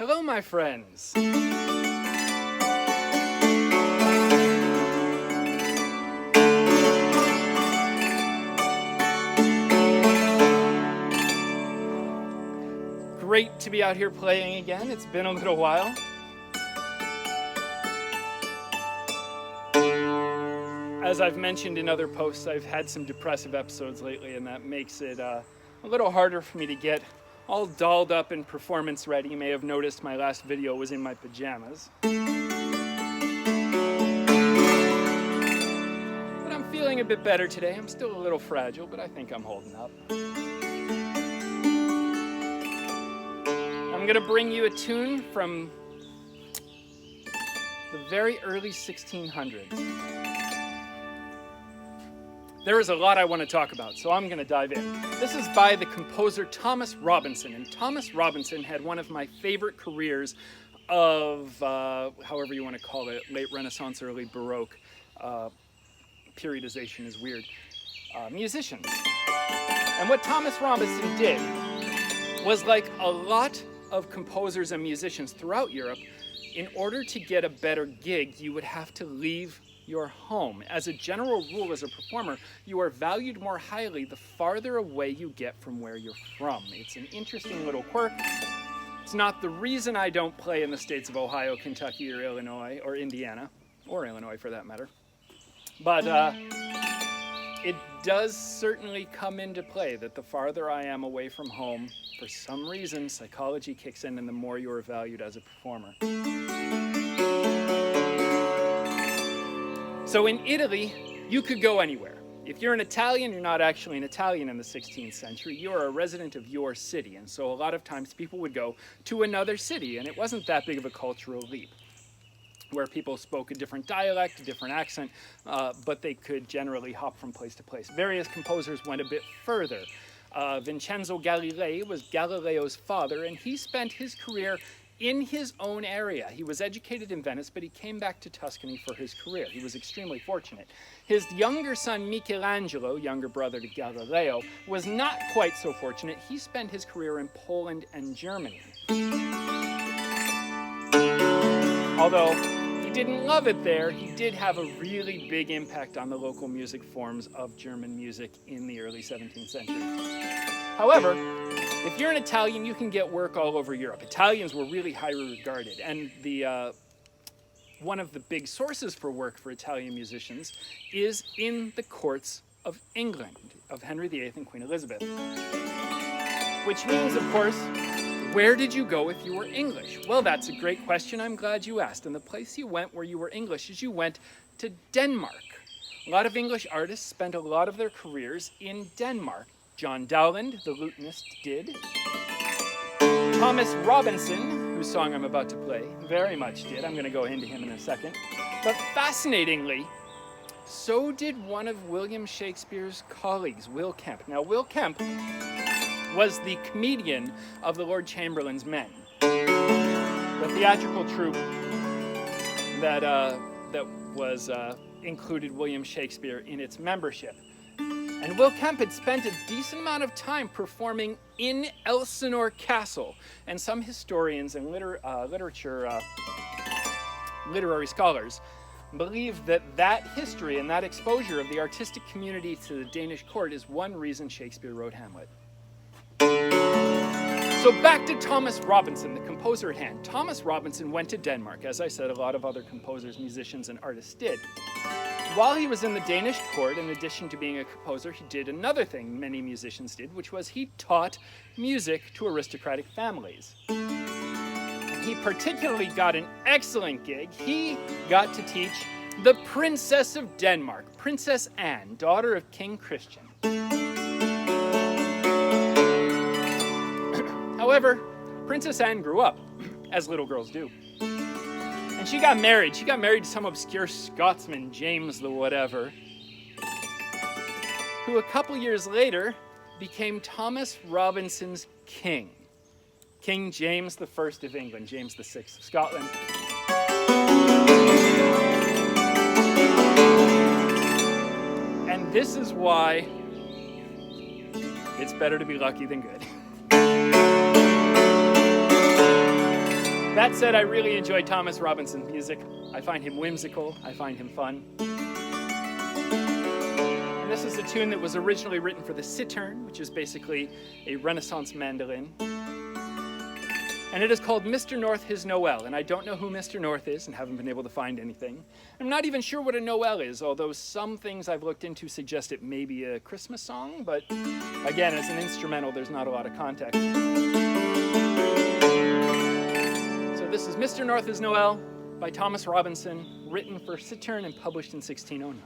Hello, my friends. Great to be out here playing again. It's been a little while. As I've mentioned in other posts, I've had some depressive episodes lately, and that makes it a little harder for me to get all dolled up and performance ready. You may have noticed my last video was in my pajamas. But I'm feeling a bit better today. I'm still a little fragile, but I think I'm holding up. I'm gonna bring you a tune from the very early 1600s. There is a lot I want to talk about, so I'm going to dive in. This is by the composer Thomas Robinson, and Thomas Robinson had one of my favorite careers of, however you want to call it, late Renaissance, early Baroque. Periodization is weird. Musicians. And what Thomas Robinson did was, like a lot of composers and musicians throughout Europe, in order to get a better gig, you would have to leave your home. As a general rule, as a performer, you are valued more highly the farther away you get from where you're from. It's an interesting little quirk. It's not the reason I don't play in the states of Ohio, Kentucky, or Illinois, or Indiana, or Illinois for that matter. But it does certainly come into play that the farther I am away from home, for some reason, psychology kicks in and the more you are valued as a performer. So in Italy, you could go anywhere. If you're an Italian, you're not actually an Italian in the 16th century. You're a resident of your city. And so a lot of times people would go to another city, and it wasn't that big of a cultural leap, where people spoke a different dialect, a different accent, but they could generally hop from place to place. Various composers went a bit further. Vincenzo Galilei was Galileo's father, and he spent his career in his own area. He was educated in Venice, but he came back to Tuscany for his career. He was extremely fortunate. His younger son, Michelangelo, younger brother to Galileo, was not quite so fortunate. He spent his career in Poland and Germany. Although he didn't love it there, he did have a really big impact on the local music forms of German music in the early 17th century. However, if you're an Italian, you can get work all over Europe. Italians were really highly regarded, and one of the big sources for work for Italian musicians is in the courts of England, of Henry VIII and Queen Elizabeth. Which means, of course, where did you go if you were English? Well, that's a great question. I'm glad you asked. And the place you went where you were English is you went to Denmark. A lot of English artists spent a lot of their careers in Denmark. John Dowland, the lutenist, did. Thomas Robinson, whose song I'm about to play, very much did. I'm going to go into him in a second. But fascinatingly, so did one of William Shakespeare's colleagues, Will Kemp. Now, Will Kemp was the comedian of the Lord Chamberlain's Men, the theatrical troupe that was included William Shakespeare in its membership. And Will Kemp had spent a decent amount of time performing in Elsinore Castle. And some historians and literary scholars believe that that history and that exposure of the artistic community to the Danish court is one reason Shakespeare wrote Hamlet. So back to Thomas Robinson, the composer at hand. Thomas Robinson went to Denmark. As I said, a lot of other composers, musicians, and artists did. While he was in the Danish court, in addition to being a composer, he did another thing many musicians did, which was he taught music to aristocratic families. He particularly got an excellent gig. He got to teach the Princess of Denmark, Princess Anne, daughter of King Christian. However, Princess Anne grew up, as little girls do. And she got married. She got married to some obscure Scotsman, James the whatever, who a couple years later became Thomas Robinson's king. King James I of England, James VI of Scotland. And this is why it's better to be lucky than good. That said, I really enjoy Thomas Robinson's music. I find him whimsical. I find him fun. And this is a tune that was originally written for the cittern, which is basically a Renaissance mandolin. And it is called Mr. North His Nowell. And I don't know who Mr. North is and haven't been able to find anything. I'm not even sure what a Nowell is, although some things I've looked into suggest it may be a Christmas song. But again, as an instrumental, there's not a lot of context. So this is Mr. North His Nowell by Thomas Robinson, written for cittern and published in 1609.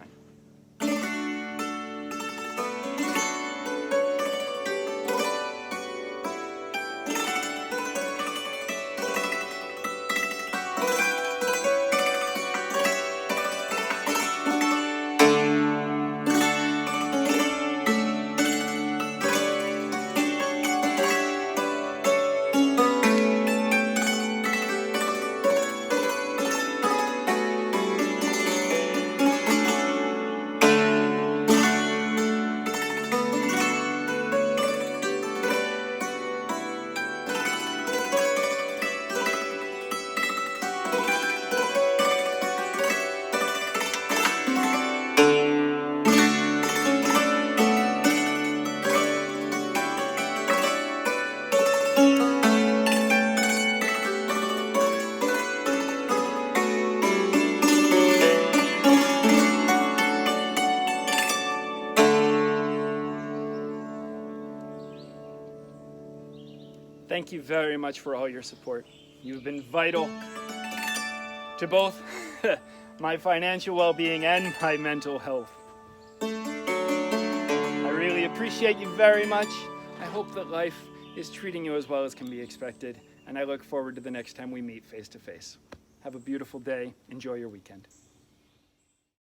Thank you very much for all your support. You've been vital to both my financial well-being and my mental health. I really appreciate you very much. I hope that life is treating you as well as can be expected, and I look forward to the next time we meet face to face. Have a beautiful day. Enjoy your weekend.